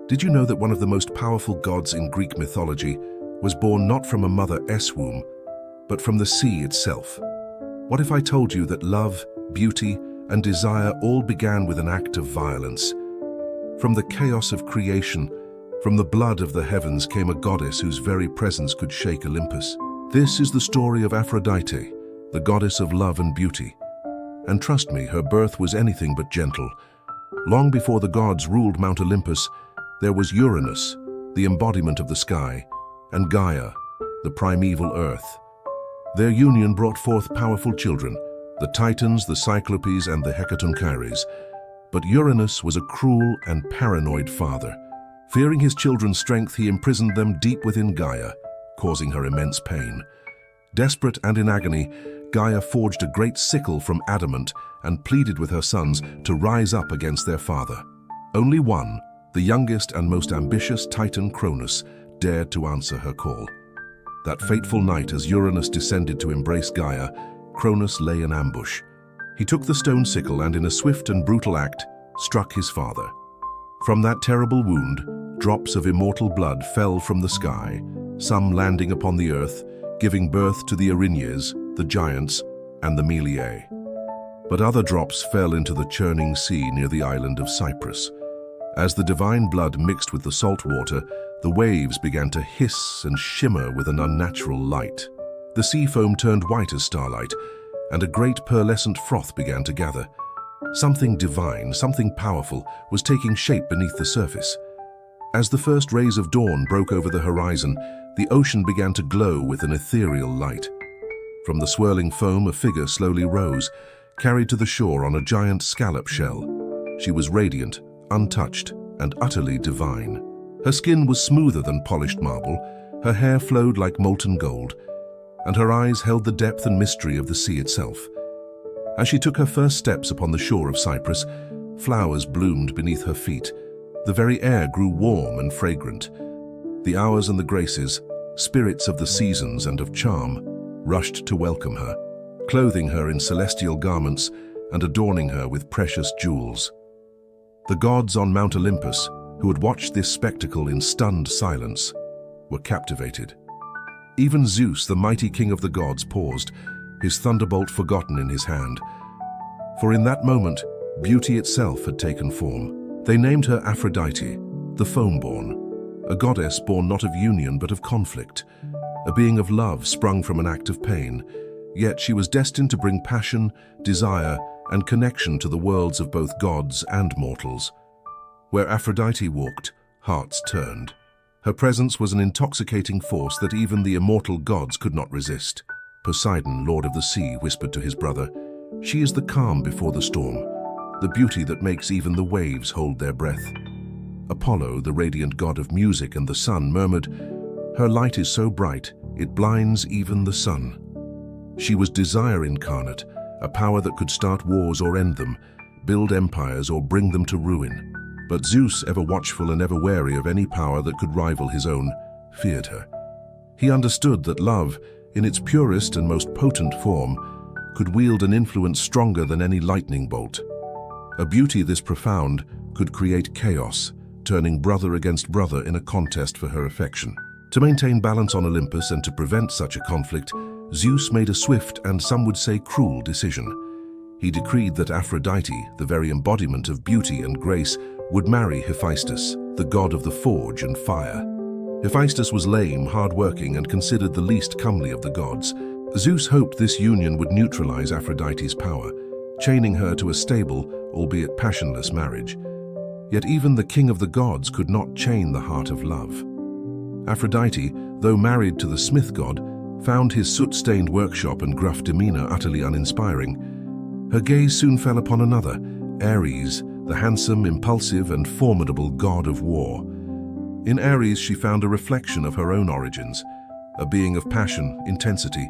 Did you know that one of the most powerful gods in Greek mythology was born not from a mother's womb, but from the sea itself? What if I told you that love, beauty, and desire all began with an act of violence? From the chaos of creation, from the blood of the heavens came a goddess whose very presence could shake Olympus. This is the story of Aphrodite, the goddess of love and beauty. And trust me, her birth was anything but gentle. Long before the gods ruled Mount Olympus, there was Uranus, the embodiment of the sky, and Gaia, the primeval earth. Their union brought forth powerful children, the Titans, the Cyclopes, and the Hecatonchires. But Uranus was a cruel and paranoid father. Fearing his children's strength, he imprisoned them deep within Gaia, causing her immense pain. Desperate and in agony, Gaia forged a great sickle from adamant and pleaded with her sons to rise up against their father. Only one, the youngest and most ambitious Titan Cronus, dared to answer her call. That fateful night, as Uranus descended to embrace Gaia, Cronus lay in ambush. He took the stone sickle and, in a swift and brutal act, struck his father. From that terrible wound, drops of immortal blood fell from the sky, some landing upon the earth, giving birth to the Erinyes, the giants, and the Meliae. But other drops fell into the churning sea near the island of Cyprus. As the divine blood mixed with the salt water, the waves began to hiss and shimmer with an unnatural light. The sea foam turned white as starlight, and a great pearlescent froth began to gather. Something divine, something powerful, was taking shape beneath the surface. As the first rays of dawn broke over the horizon, the ocean began to glow with an ethereal light. From the swirling foam, a figure slowly rose, carried to the shore on a giant scallop shell. She was radiant, untouched, and utterly divine. Her skin was smoother than polished marble, her hair flowed like molten gold, and her eyes held the depth and mystery of the sea itself. As she took her first steps upon the shore of Cyprus, flowers bloomed beneath her feet. The very air grew warm and fragrant. The hours and the graces, spirits of the seasons and of charm, rushed to welcome her, clothing her in celestial garments and adorning her with precious jewels. The gods on Mount Olympus, who had watched this spectacle in stunned silence, were captivated. Even Zeus, the mighty king of the gods, paused, his thunderbolt forgotten in his hand. For in that moment, beauty itself had taken form. They named her Aphrodite, the foam-born, a goddess born not of union but of conflict, a being of love sprung from an act of pain. Yet she was destined to bring passion, desire, and connection to the worlds of both gods and mortals. Where Aphrodite walked, hearts turned. Her presence was an intoxicating force that even the immortal gods could not resist. Poseidon, lord of the sea, whispered to his brother, "She is the calm before the storm, the beauty that makes even the waves hold their breath." Apollo, the radiant god of music and the sun, murmured, "Her light is so bright, it blinds even the sun." She was desire incarnate, a power that could start wars or end them, build empires or bring them to ruin. But Zeus, ever watchful and ever wary of any power that could rival his own, feared her. He understood that love, in its purest and most potent form, could wield an influence stronger than any lightning bolt. A beauty this profound could create chaos, turning brother against brother in a contest for her affection. To maintain balance on Olympus and to prevent such a conflict, Zeus made a swift and some would say cruel decision. He decreed that Aphrodite, the very embodiment of beauty and grace, would marry Hephaestus, the god of the forge and fire. Hephaestus was lame, hard-working, and considered the least comely of the gods. Zeus hoped this union would neutralize Aphrodite's power, chaining her to a stable, albeit passionless marriage. Yet even the king of the gods could not chain the heart of love. Aphrodite, though married to the smith god, found his soot-stained workshop and gruff demeanor utterly uninspiring. Her gaze soon fell upon another, Ares, the handsome, impulsive, and formidable god of war. In Ares, she found a reflection of her own origins, a being of passion, intensity,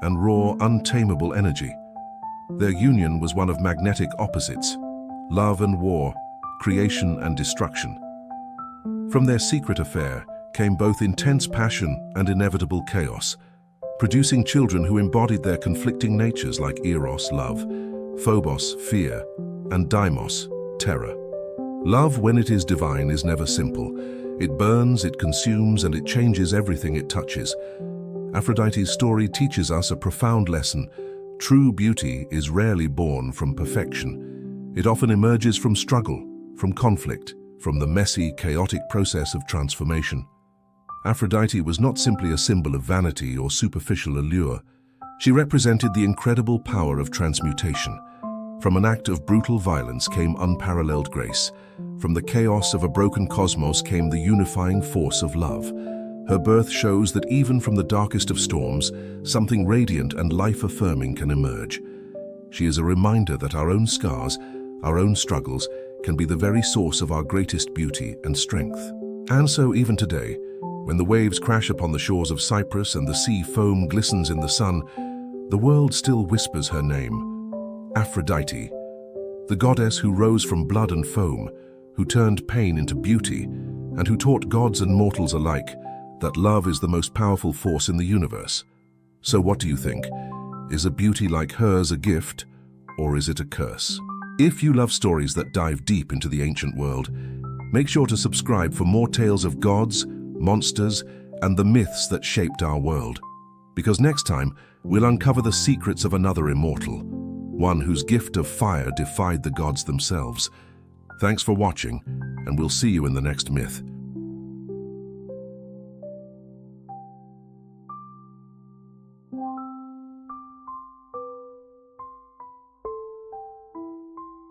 and raw, untamable energy. Their union was one of magnetic opposites, love and war, creation and destruction. From their secret affair came both intense passion and inevitable chaos, producing children who embodied their conflicting natures like Eros, love, Phobos, fear, and Deimos, terror. Love, when it is divine, is never simple. It burns, it consumes, and it changes everything it touches. Aphrodite's story teaches us a profound lesson. True beauty is rarely born from perfection. It often emerges from struggle, from conflict, from the messy, chaotic process of transformation. Aphrodite was not simply a symbol of vanity or superficial allure. She represented the incredible power of transmutation. From an act of brutal violence came unparalleled grace. From the chaos of a broken cosmos came the unifying force of love. Her birth shows that even from the darkest of storms, something radiant and life-affirming can emerge. She is a reminder that our own scars, our own struggles, can be the very source of our greatest beauty and strength. And so even today, when the waves crash upon the shores of Cyprus and the sea foam glistens in the sun, the world still whispers her name, Aphrodite, the goddess who rose from blood and foam, who turned pain into beauty, and who taught gods and mortals alike that love is the most powerful force in the universe. So what do you think? Is a beauty like hers a gift, or is it a curse? If you love stories that dive deep into the ancient world, make sure to subscribe for more tales of gods, monsters, and the myths that shaped our world. Because next time, we'll uncover the secrets of another immortal, one whose gift of fire defied the gods themselves. Thanks for watching, and we'll see you in the next myth.